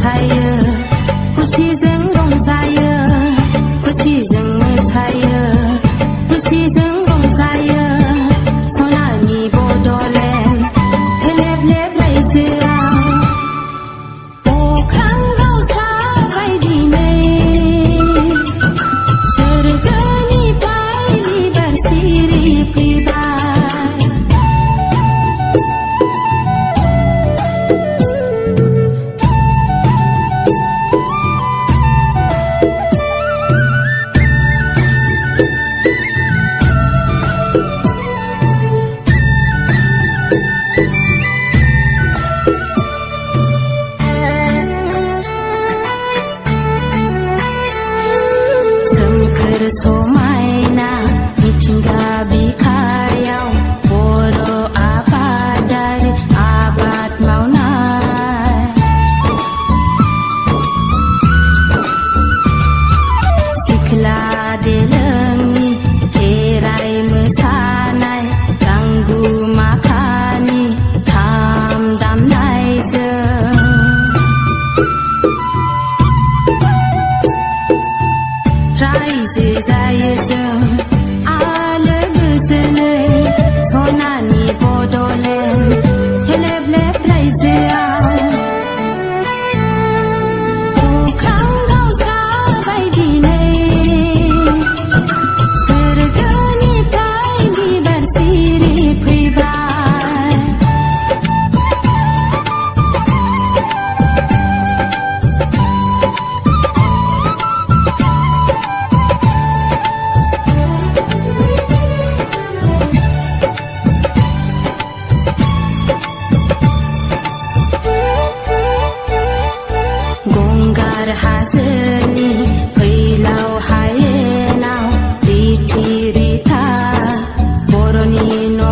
मोसायो खुसिजों रंजायो खुसिजों मोसायो खुसिजों रंजायो सनानि बड'लेण्ड लेब लेब रायजोआव अख्रां दावसा बायदिनै सोरगोनिफ्राय बिबार सिरि फैबाय सोमखोर समायना मिथिंगा बिखायाव बर' आबादारि आबाद मावनाय सिख्ला देलोंनि खेराइ मोसानाय गांगुमाखानि खाम दामनायजों रायजो जायो जों आलो गोजोनै सनानि बड'लेण्ड लेब लेब रायजोआव अख्रां दावसा बायदिनै सोरगोनिफ्राय बिबार सिरि फैबाय गंगार हाजोनि फैलाव हायेनाव रिथि रिथा बर'नि न'